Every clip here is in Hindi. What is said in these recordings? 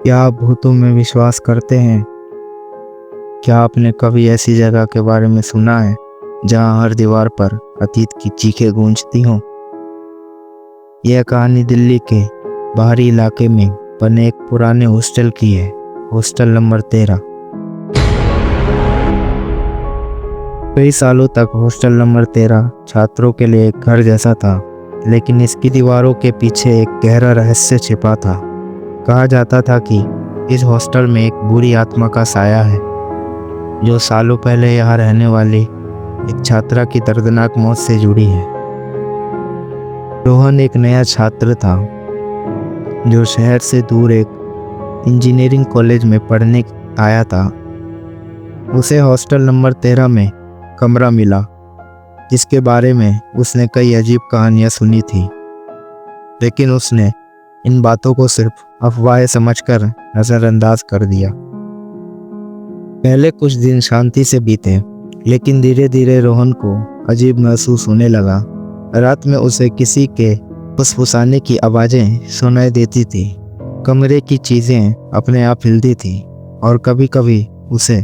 क्या आप भूतों में विश्वास करते हैं? क्या आपने कभी ऐसी जगह के बारे में सुना है जहां हर दीवार पर अतीत की चीखें गूंजती हों? यह कहानी दिल्ली के बाहरी इलाके में बने एक पुराने हॉस्टल की है। Hostel number 13। कई सालों तक हॉस्टल नंबर 13 छात्रों के लिए एक घर जैसा था, लेकिन इसकी दीवारों के पीछे एक गहरा रहस्य छिपा था। कहा जाता था कि इस हॉस्टल में एक बुरी आत्मा का साया है, जो सालों पहले यहाँ रहने वाली एक छात्रा की दर्दनाक मौत से जुड़ी है। रोहन एक नया छात्र था जो शहर से दूर एक इंजीनियरिंग कॉलेज में पढ़ने आया था। उसे हॉस्टल नंबर 13 में कमरा मिला, जिसके बारे में उसने कई अजीब कहानियां सुनी थी, लेकिन उसने इन बातों को सिर्फ अफवाहें समझकर नजरअंदाज कर दिया। पहले कुछ दिन शांति से बीते, लेकिन धीरे धीरे रोहन को अजीब महसूस होने लगा। रात में उसे किसी के फुसफुसाने की आवाज़ें सुनाई देती थी, कमरे की चीज़ें अपने आप हिलती थी और कभी कभी उसे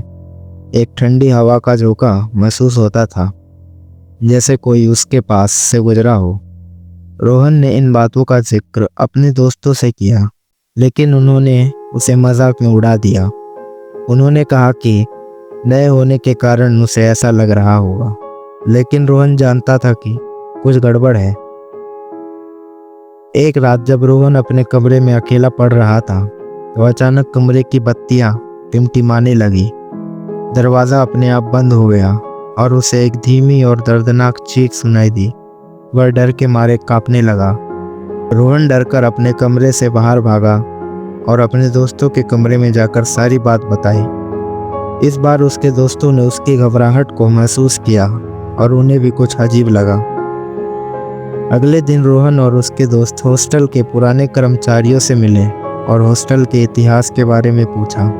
एक ठंडी हवा का झोंका महसूस होता था, जैसे कोई उसके पास से गुजरा हो। रोहन ने इन बातों का जिक्र अपने दोस्तों से किया, लेकिन उन्होंने उसे मजाक में उड़ा दिया। उन्होंने कहा कि नए होने के कारण उसे ऐसा लग रहा होगा, लेकिन रोहन जानता था कि कुछ गड़बड़ है। एक रात जब रोहन अपने कमरे में अकेला पड़ रहा था, तो अचानक कमरे की बत्तियां टिमटिमाने लगी। दरवाज़ा अपने आप बंद हो गया और उसे एक धीमी और दर्दनाक चीख सुनाई दी। वह डर के मारे कांपने लगा। रोहन डरकर अपने कमरे से बाहर भागा और अपने दोस्तों के कमरे में जाकर सारी बात बताई। इस बार उसके दोस्तों ने उसकी घबराहट को महसूस किया और उन्हें भी कुछ अजीब लगा। अगले दिन रोहन और उसके दोस्त हॉस्टल के पुराने कर्मचारियों से मिले और हॉस्टल के इतिहास के बारे में पूछा।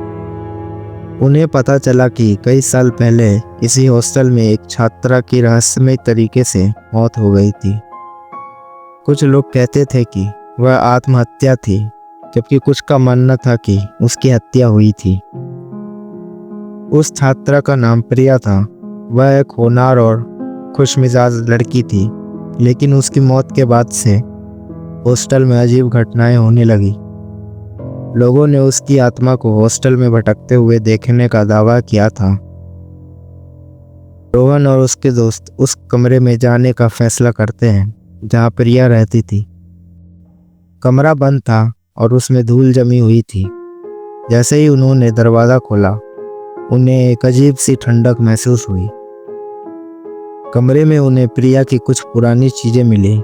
उन्हें पता चला कि कई साल पहले इसी हॉस्टल में एक छात्रा की रहस्यमय तरीके से मौत हो गई थी। कुछ लोग कहते थे कि वह आत्महत्या थी, जबकि कुछ का मानना था कि उसकी हत्या हुई थी। उस छात्रा का नाम प्रिया था। वह एक होनहार और खुशमिजाज लड़की थी, लेकिन उसकी मौत के बाद से हॉस्टल में अजीब घटनाएं होने लगी। लोगों ने उसकी आत्मा को हॉस्टल में भटकते हुए देखने का दावा किया था। रोहन और उसके दोस्त उस कमरे में जाने का फैसला करते हैं जहां प्रिया रहती थी। कमरा बंद था और उसमें धूल जमी हुई थी। जैसे ही उन्होंने दरवाज़ा खोला, उन्हें एक अजीब सी ठंडक महसूस हुई। कमरे में उन्हें प्रिया की कुछ पुरानी चीज़ें मिली,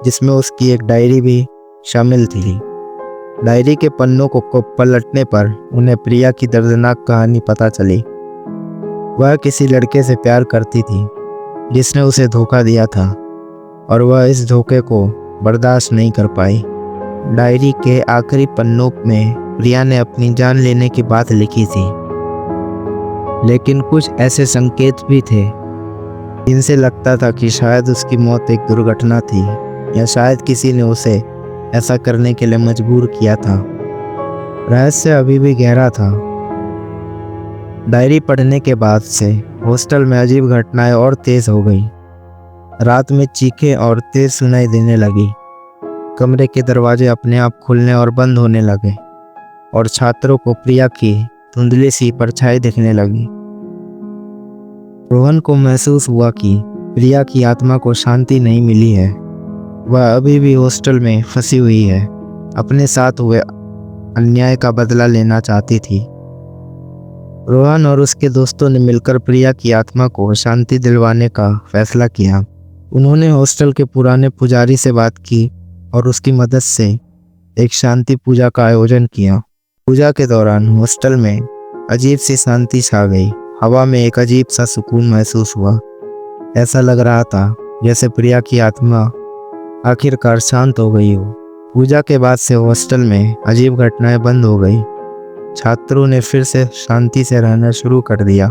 जिसमें उसकी एक डायरी भी शामिल थी। डायरी के पन्नों को पलटने पर उन्हें प्रिया की दर्दनाक कहानी पता चली। वह किसी लड़के से प्यार करती थी, जिसने उसे धोखा दिया था, और वह इस धोखे को बर्दाश्त नहीं कर पाई। डायरी के आखिरी पन्नों में प्रिया ने अपनी जान लेने की बात लिखी थी, लेकिन कुछ ऐसे संकेत भी थे जिनसे लगता था कि शायद उसकी मौत एक दुर्घटना थी, या शायद किसी ने उसे ऐसा करने के लिए मजबूर किया था। रहस्य अभी भी गहरा था। डायरी पढ़ने के बाद से हॉस्टल में अजीब घटनाएं और तेज हो गई। रात में चीखें और तेज सुनाई देने लगी। कमरे के दरवाजे अपने आप खुलने और बंद होने लगे, और छात्रों को प्रिया की धुंधली सी परछाई दिखने लगी। रोहन को महसूस हुआ कि प्रिया की आत्मा को शांति नहीं मिली है। वह अभी भी हॉस्टल में फंसी हुई है, अपने साथ हुए अन्याय का बदला लेना चाहती थी। रोहन और उसके दोस्तों ने मिलकर प्रिया की आत्मा को शांति दिलवाने का फैसला किया। उन्होंने हॉस्टल के पुराने पुजारी से बात की और उसकी मदद से एक शांति पूजा का आयोजन किया। पूजा के दौरान हॉस्टल में अजीब सी शांति छा गई। हवा में एक अजीब सा सुकून महसूस हुआ। ऐसा लग रहा था जैसे प्रिया की आत्मा आखिरकार शांत हो गई हो। पूजा के बाद से हॉस्टल में अजीब घटनाएं बंद हो गई। छात्रों ने फिर से शांति से रहना शुरू कर दिया,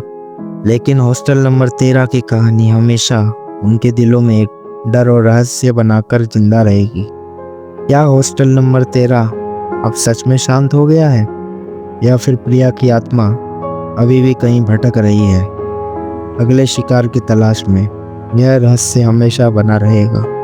लेकिन हॉस्टल नंबर 13 की कहानी हमेशा उनके दिलों में एक डर और रहस्य बनाकर जिंदा रहेगी। क्या हॉस्टल नंबर 13 अब सच में शांत हो गया है, या फिर प्रिया की आत्मा अभी भी कहीं भटक रही है अगले शिकार की तलाश में। यह रहस्य हमेशा बना रहेगा।